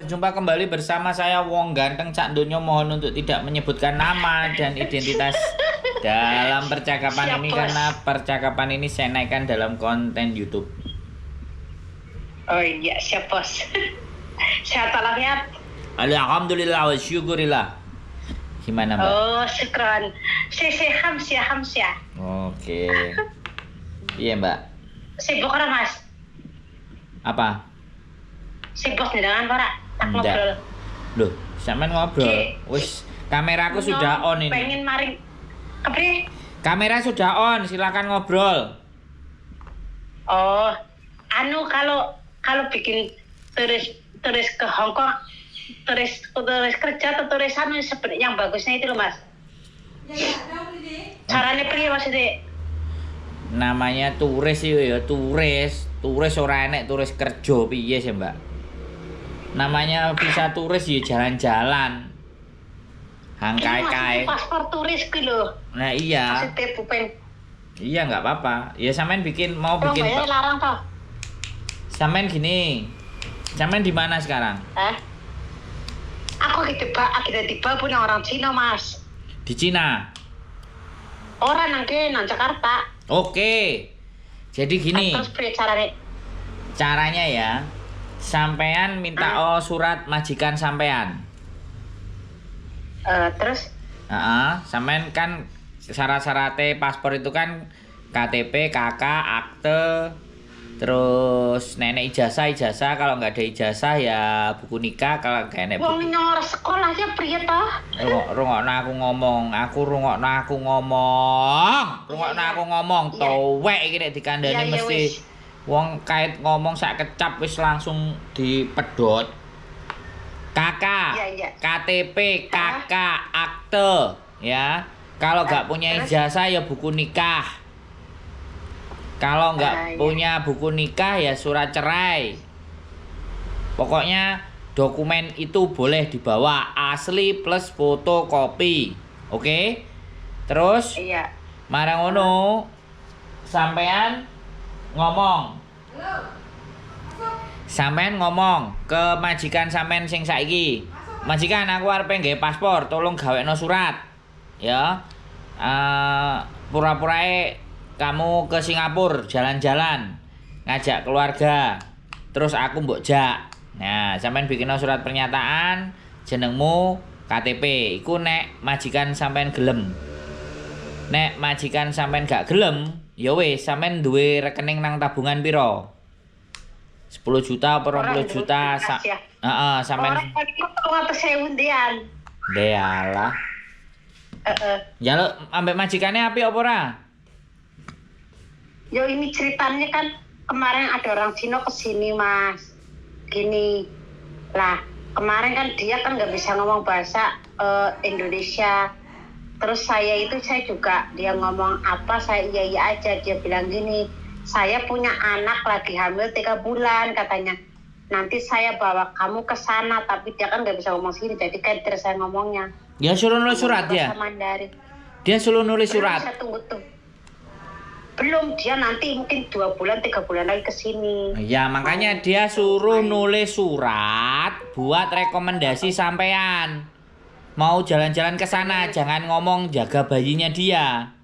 berjumpa kembali bersama saya Wong Ganteng Cak Donyo. Mohon untuk tidak menyebutkan nama dan identitas dalam percakapan ini karena percakapan ini saya naikkan dalam konten YouTube. Oh iya, siap bos. Sehat walafiat. Alhamdulillah wa syukurillah. Gimana Mbak? Oh, syukran. Hamsia. Oke. Iya Mbak. Sibuk orang Mas? Apa? Sibuk dengan para tak ngobrol. Loh, sampean ngobrol. Wis, kameraku sudah on ini. Pengen maring kepri? Kamera sudah on, silakan ngobrol. Oh, kalau bikin turis ke Hong Kong, turis kerja atau turis sebenarnya yang bagusnya itu loh Mas. Caranya priye maksudnya? Namanya turis ya, turis ora enek turis kerja piye sih Mbak? Namanya visa turis ya jalan-jalan. Hangkai-kai. Paspor turis ki lho. Nah iya. Maksudnya bupen. Iya nggak apa-apa. Ya sampean mau bikin. Oh, larang toh. Sampean gini. Sampean di mana sekarang? Aku tiba punya orang Cina Mas. Di Cina. Orang nang Jakarta. Oke. Jadi gini. Terus priye caranya? Caranya ya. Sampean minta surat majikan sampean. Terus? Sampean kan syarat-syaratnya paspor itu kan KTP, KK, akte, terus nenek ijazah. Kalau nggak ada ijazah ya buku nikah. Kalau nggak enek wong nyor sekolahnya priye toh? Rungokno aku ngomong. Towek iki nek dikandani mesti wong kait ngomong sak kecap wis langsung dipedhot. KK, KTP, KK, akte, ya. Kalau nggak punya ijazah ya buku nikah. Kalau nggak punya buku nikah ya surat cerai. Pokoknya dokumen itu boleh dibawa asli plus fotokopi. Oke? Terus? Iya. Marang ngono sampean ngomong. Sampean ngomong ke majikan sampean sing saiki. Majikan, aku arep nggawe paspor, tolong gawekno surat. Ya. Pura-purae kamu ke Singapura jalan-jalan, ngajak keluarga. Terus aku mbok jak. Nah, sampean bikinno surat pernyataan, jenengmu, KTP. Iku nek majikan sampean gelem. Nek majikan sampean gak gelem, ya wis sampean duwe rekening nang tabungan piro? 10 juta atau 20 juta sampean. Orang kok ngatus 1000 ndean. Dealah. Ya lo ambek majikannya api apa ora? Yo ini ceritanya kan kemarin ada orang Cina kesini Mas. Gini. Lah, kemarin kan dia kan nggak bisa ngomong bahasa Indonesia. Terus saya juga dia ngomong apa saya iya aja. Dia bilang gini, saya punya anak lagi hamil 3 bulan katanya. Nanti saya bawa kamu ke sana, tapi dia kan nggak bisa ngomong sini, jadi kan terus saya ngomongnya. Ya suruh nulis surat ya. Dia suruh nulis surat. Saya tunggu tuh. Belum, dia nanti mungkin 2 bulan 3 bulan lagi ke sini. Ya makanya dia suruh nulis surat buat rekomendasi sampean. Mau jalan-jalan ke sana, jangan ngomong jaga bayinya dia.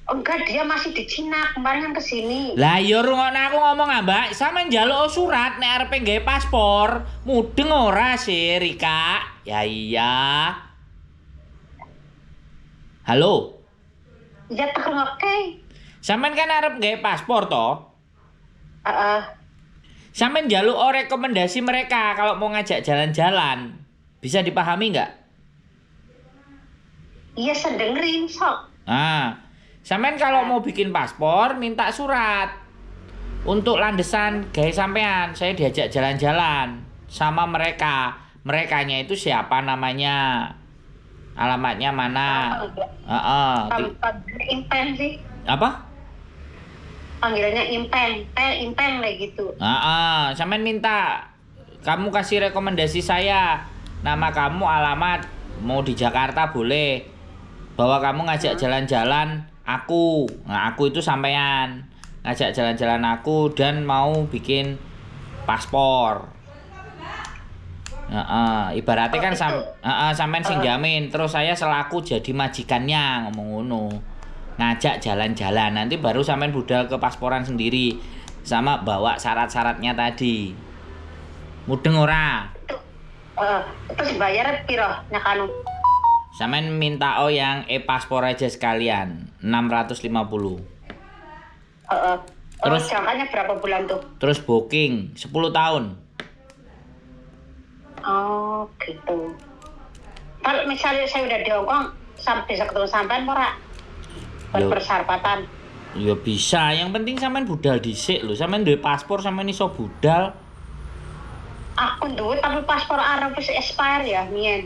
Enggak, dia masih di Cina, kemarin kan kesini. Lah ya rungokno aku ngomong Mbak, sampean njaluk surat nek arep nggawe paspor, mudeng ora sih Rika? Ya iya. Halo. Ya tak oke. Sampean kan arep nggawe paspor toh? Sampean njaluk rekomendasi mereka kalau mau ngajak jalan-jalan. Bisa dipahami nggak? Iya, sedengerin sok. Sampean kalau mau bikin paspor minta surat untuk landesan gawe sampean. Saya diajak jalan-jalan sama mereka. Merekanya itu siapa namanya? Alamatnya mana? Impen sih. Apa? Panggilannya Impen lah gitu. Sampean minta kamu kasih rekomendasi saya. Nama kamu, alamat, mau di Jakarta boleh. Bahwa kamu ngajak jalan-jalan aku. Nah, aku itu sampean. Ngajak jalan-jalan aku dan mau bikin paspor. Ibaratnya kan itu. sampean sing jamin, terus saya selaku jadi majikannya ngomong ngono. Ngajak jalan-jalan, nanti baru sampean budal ke pasporan sendiri sama bawa syarat-syaratnya tadi. Mudeng ora? Terus bayar piro nyakanu? Sampean minta yang e-paspor aja sekalian, 650. Terus Terus jangkanya berapa bulan tuh? terus booking 10 tahun. Oh gitu. Kalau misalnya saya udah di Hongkong, bisa ketemu sampean ora? Yo. Persyaratan. Ya bisa, yang penting sampean budal dhisik lho. Sampean duwe paspor, sampean iso budal. Aku duwe tapi paspor Arab wis expire ya, mien.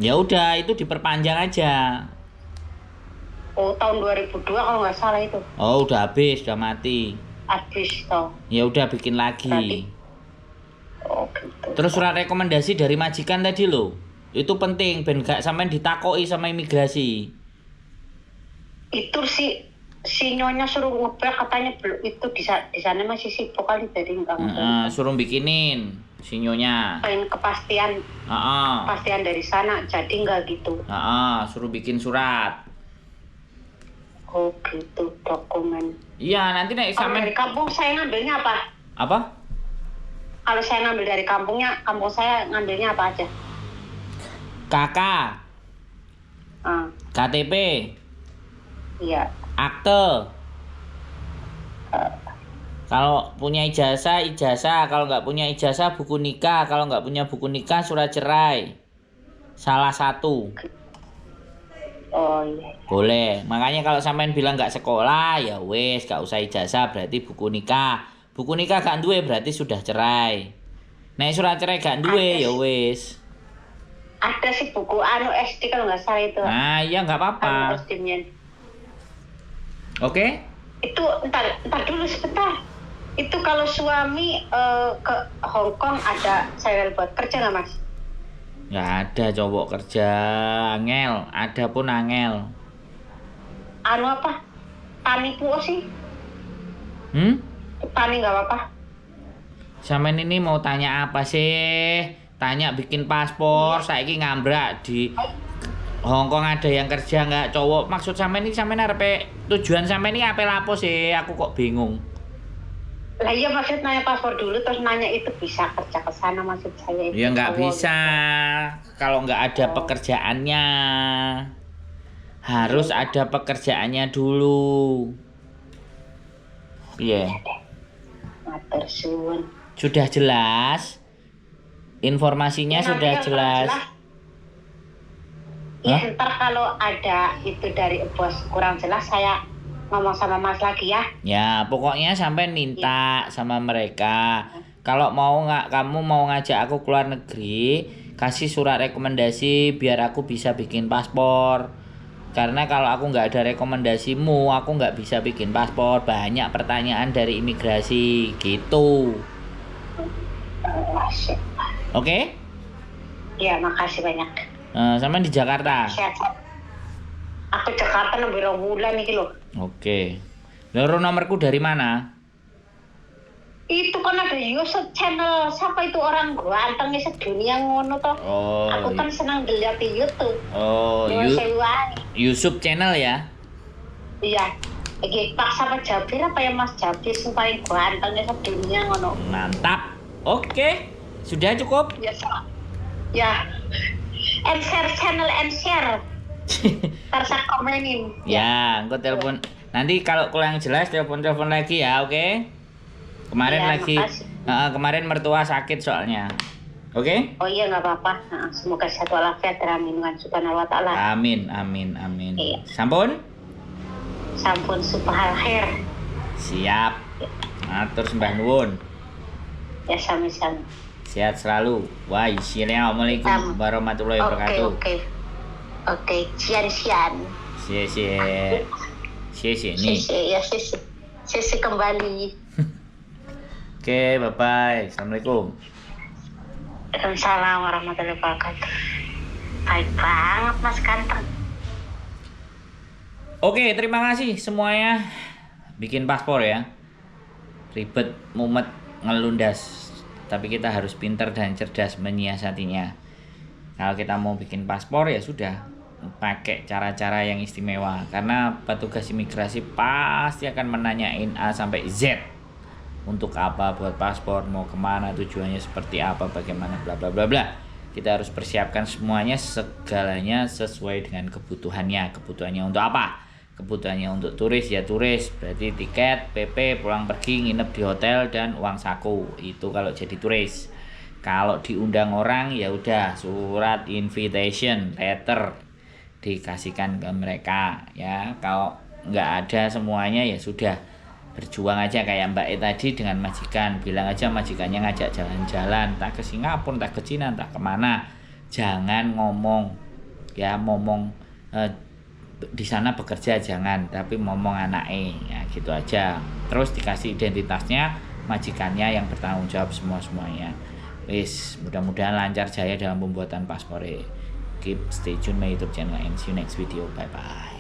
Ya udah, itu diperpanjang aja. Oh, tahun 2002 kalau nggak salah itu. Oh, udah habis, udah mati. Habis toh. Ya udah bikin Berarti. lagi. Oh gitu. Terus surat rekomendasi dari majikan tadi loh. Itu penting ben gak sampean ditakoi sama imigrasi. Itu si nyonya suruh ngebel katanya belum itu di sana masih sibuk kali jadi enggak Suruh bikinin si nyonya. pengen kepastian kepastian dari sana jadi enggak gitu. Suruh bikin surat. Oh gitu dokumen. Iya, nanti nek Kalau sampean dari kampung saya ngambilnya apa? apa? Kalau saya ngambil dari kampung saya ngambilnya apa aja? KK, Ah, KTP, iya. akte. Kalau punya ijazah, kalau nggak punya ijazah buku nikah, kalau nggak punya buku nikah surat cerai. Salah satu. Oh iya. Boleh. Makanya kalau sampean bilang nggak sekolah, ya wes, gak usah ijazah berarti buku nikah. Buku nikah gak duwe berarti sudah cerai. Nek surat cerai gak duwe, ya wes. Ada sih buku anu SD kalau nggak salah itu. Nah, iya nggak apa-apa. Anu SD -nya. Oke? Itu entar dulu sebentar. Itu kalau suami ke Hong Kong ada saya buat kerja nggak mas? Nggak ada cowok kerja angel, ada pun angel. Anu apa? Tani puo sih? Tani nggak apa-apa? Sampean ini mau tanya apa sih? Tanya bikin paspor, saiki ngambrak di Hong Kong ada yang kerja nggak cowok? Maksud sampean ini sampean arepe tujuan sampean ini apa lapo sih? Aku kok bingung. Lah iya maksud nanya paspor dulu terus nanya itu bisa kerja ke sana maksud saya itu. Ya nggak cowok. bisa kalau nggak ada pekerjaannya. Harus ada pekerjaannya dulu. Iya. Matur suwun. Sudah jelas. Informasinya Ya, sudah nanti jelas. Ya Hah? ntar kalau ada itu dari bos kurang jelas saya ngomong sama mas lagi ya. Ya, pokoknya sampai minta sama mereka. Kalau kamu mau ngajak aku keluar negeri, kasih surat rekomendasi biar aku bisa bikin paspor. Karena kalau aku nggak ada rekomendasimu, aku nggak bisa bikin paspor. Banyak pertanyaan dari imigrasi, gitu. Oke? Ya makasih banyak. Sampai di Jakarta. Sehat. Aku Jakarta nembe 2 bulan iki lho. Oke. Lalu nomorku dari mana? Itu kan ada YouTube channel siapa itu orang gantengnya sedunia ngono toh. Oh. Aku kan senang dilihat di YouTube. Oh, YouTube channel ya? Iya. Iki Pak sama Jabir apa ya Mas Jabir sing paling gantengnya sedunia ngono. Mantap. Oke. Sudah cukup? Ya. Ya. And share channel and share. Ntar saya komenin. Ya, engko telepon. Nanti kalau kurang jelas telepon lagi ya, oke? Kemarin Ya, lagi kemarin mertua sakit soalnya. Oke? Oh iya nggak apa-apa. Nah, semoga sehat walafiat dalam lindungan Subhanahu wa taala. Amin. Iya. Sampun? Sampun supahal khair. Siap. Matur sembah nuwun. Ya sami-sami. Sehat selalu. Wah, assalamualaikum warahmatullahi wabarakatuh. Oke, sian. Cie. Nih. Sisi kembali. Oke, bye-bye. Assalamualaikum. Waalaikumsalam warahmatullahi wabarakatuh. Baik banget Mas Ganteng. Oke, terima kasih semuanya. Bikin paspor ya. Ribet, mumet, ngelundas. tapi kita harus pintar dan cerdas menyiasatinya. Kalau kita mau bikin paspor ya sudah, pakai cara-cara yang istimewa, karena petugas imigrasi pasti akan menanyain A sampai Z. Untuk apa buat paspor, mau kemana, tujuannya seperti apa, bagaimana, bla bla bla bla. Kita harus persiapkan semuanya, segalanya sesuai dengan kebutuhannya. Kebutuhannya untuk apa? Kebutuhannya untuk turis ya turis, berarti tiket, PP, pulang pergi, nginep di hotel, dan uang saku. Itu kalau jadi turis. Kalau diundang orang ya udah surat invitation letter dikasihkan ke mereka ya. Kalau nggak ada semuanya ya sudah, berjuang aja kayak Mbak E tadi dengan majikan. Bilang aja majikannya ngajak jalan-jalan, entah ke Singapura, entah ke Cina, entah kemana. Jangan ngomong ya, ngomong di sana bekerja jangan, tapi ngomong anaknya ya gitu aja. Terus dikasih identitasnya, majikannya yang bertanggung jawab semuanya. Wis, mudah-mudahan lancar jaya dalam pembuatan paspor. Keep stay tune my YouTube channel and see you next video. Bye bye.